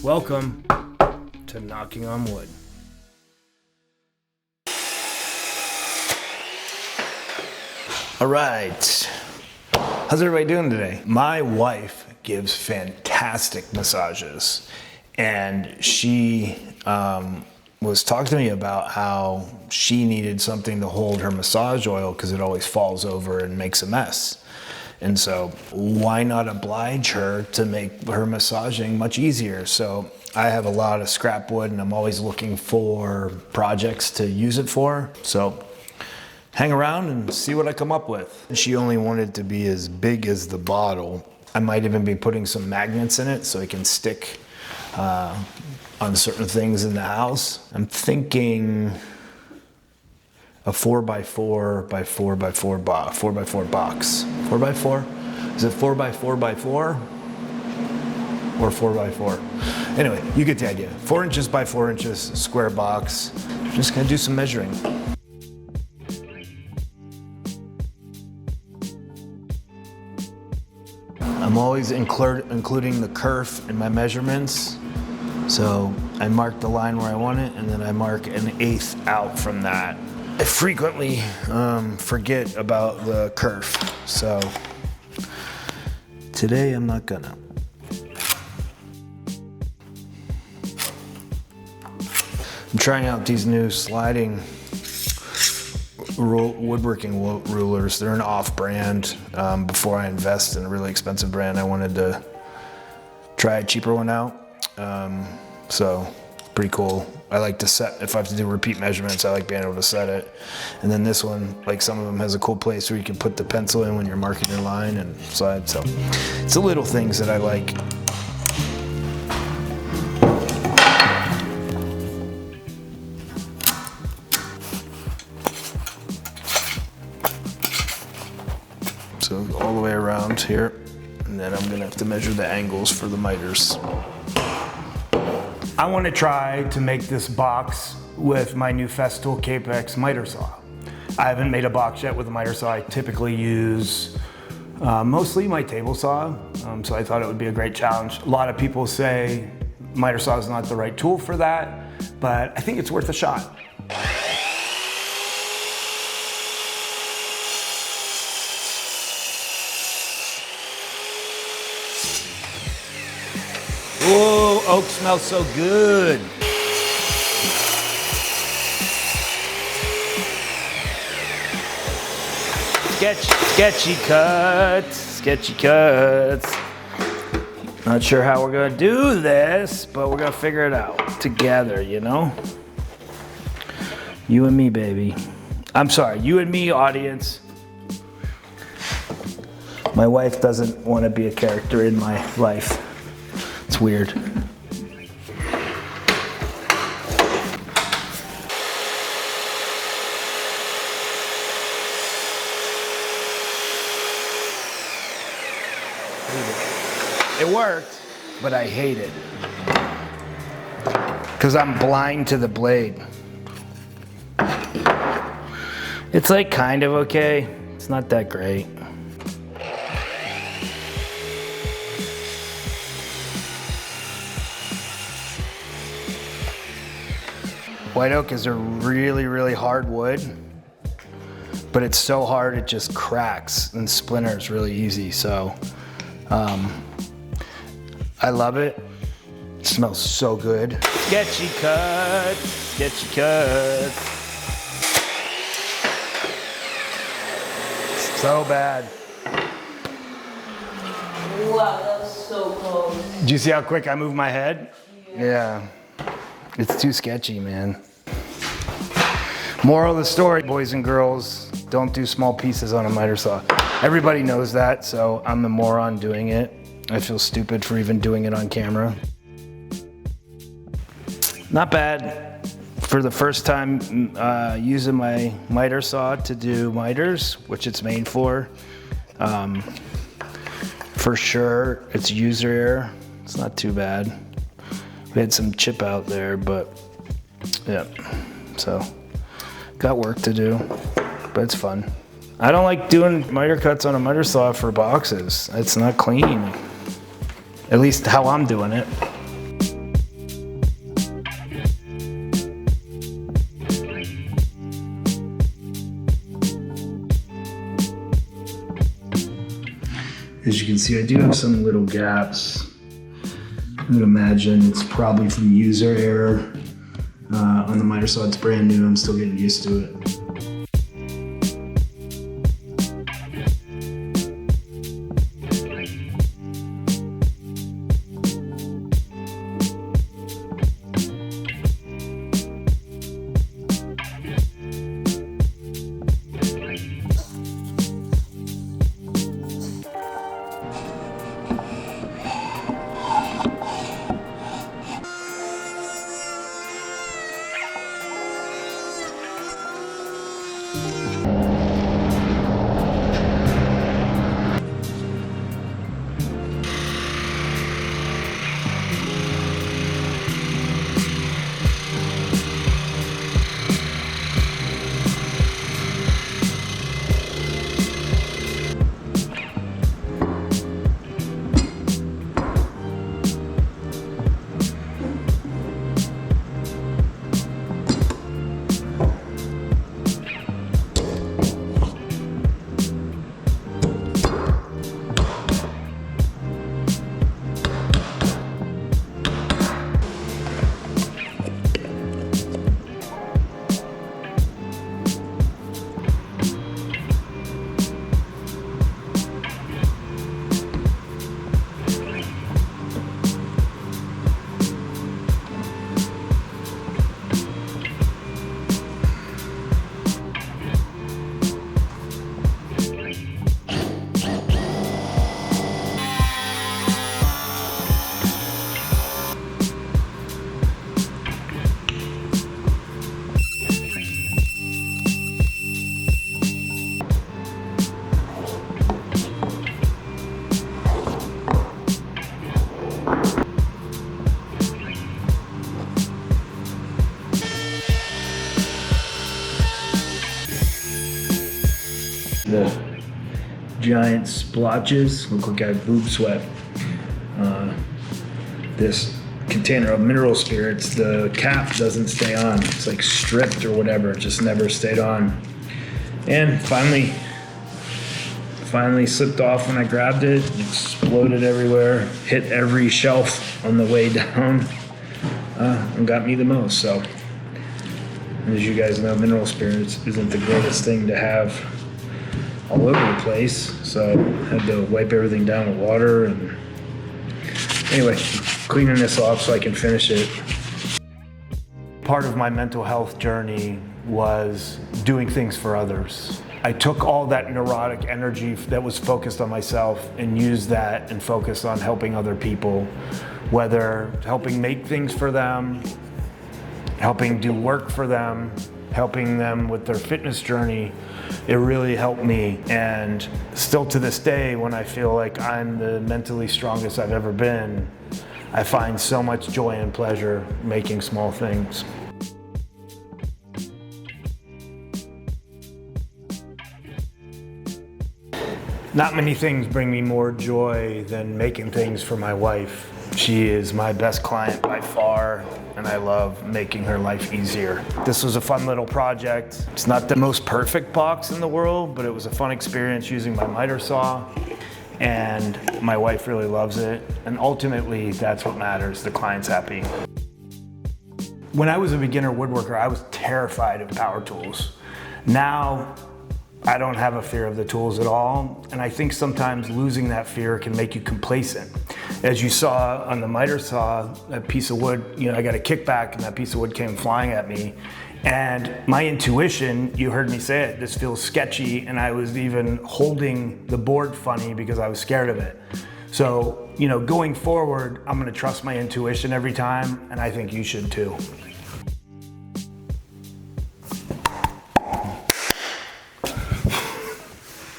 Welcome to Knocking on Wood. All right. How's everybody doing today? My wife gives fantastic massages, and she was talking to me about how she needed something to hold her massage oil because it always falls over and makes a mess. And so why not oblige her to make her massaging much easier? So I have a lot of scrap wood and I'm always looking for projects to use it for. So hang around and see what I come up with. She only wanted to be as big as the bottle. I might even be putting some magnets in it so it can stick on certain things in the house. I'm thinking a 4x4 by 4x4 box. 4x4 box. 4x4? Is it 4x4x4? Or 4x4? Anyway, you get the idea. 4 inches by 4 inches, square box. Just gonna do some measuring. I'm always including the kerf in my measurements. So I mark the line where I want it, and then I mark an eighth out from that. I frequently forget about the kerf, so today I'm not gonna. I'm trying out these new sliding woodworking rulers. They're an off-brand. Before I invest in a really expensive brand, I wanted to try a cheaper one out. So pretty cool. I like to set, if I have to do repeat measurements, I like being able to set it. And then this one, like some of them, has a cool place where you can put the pencil in when you're marking your line and slide. So it's the little things that I like. So all the way around here, and then I'm gonna have to measure the angles for the miters. I want to try to make this box with my new Festool Kapex miter saw. I haven't made a box yet with a miter saw. I typically use mostly my table saw, so I thought it would be a great challenge. A lot of people say miter saw is not the right tool for that, but I think it's worth a shot. Whoa, oak smells so good. Sketchy cuts. Not sure how we're gonna do this, but we're gonna figure it out together, you know? You and me, baby. I'm sorry, you and me, audience. My wife doesn't want to be a character in my life. It's weird. It worked, but I hate it because I'm blind to the blade. It's like kind of okay. It's not that great. White oak is a really, really hard wood, but it's so hard it just cracks and splinters really easy. So I love it. It smells so good. Sketchy cuts. So bad. Wow, that was so close. Did you see how quick I moved my head? Yeah. It's too sketchy, man. Moral of the story, boys and girls, don't do small pieces on a miter saw. Everybody knows that, so I'm the moron doing it. I feel stupid for even doing it on camera. Not bad. For the first time using my miter saw to do miters, which it's made for. For sure, it's user error. It's not too bad. We had some chip out there, but yeah, so got work to do, but it's fun. I don't like doing miter cuts on a miter saw for boxes. It's not clean, at least how I'm doing it. As you can see, I do have some little gaps. I would imagine it's probably from user error. On the miter saw, it's brand new. I'm still getting used to it. The giant splotches look like I have boob sweat. This container of mineral spirits, the cap doesn't stay on. It's like stripped or whatever, it just never stayed on. And finally slipped off when I grabbed it, exploded everywhere, hit every shelf on the way down, and got me the most. So, as you guys know, mineral spirits isn't the greatest thing to have all over the place, so I had to wipe everything down with water. And anyway, cleaning this off so I can finish it. Part of my mental health journey was doing things for others. I took all that neurotic energy that was focused on myself and used that and focused on helping other people, whether helping make things for them, helping do work for them, helping them with their fitness journey. It really helped me, and still to this day, when I feel like I'm the mentally strongest I've ever been, I find so much joy and pleasure making small things. Not many things bring me more joy than making things for my wife. She is my best client by far, and I love making her life easier. This was a fun little project. It's not the most perfect box in the world, but it was a fun experience using my miter saw, and my wife really loves it. And ultimately, that's what matters, the client's happy. When I was a beginner woodworker, I was terrified of power tools. Now, I don't have a fear of the tools at all, and I think sometimes losing that fear can make you complacent. As you saw on the miter saw, that piece of wood, I got a kickback and that piece of wood came flying at me. And my intuition, you heard me say it, this feels sketchy, and I was even holding the board funny because I was scared of it. So, going forward, I'm gonna trust my intuition every time, and I think you should too.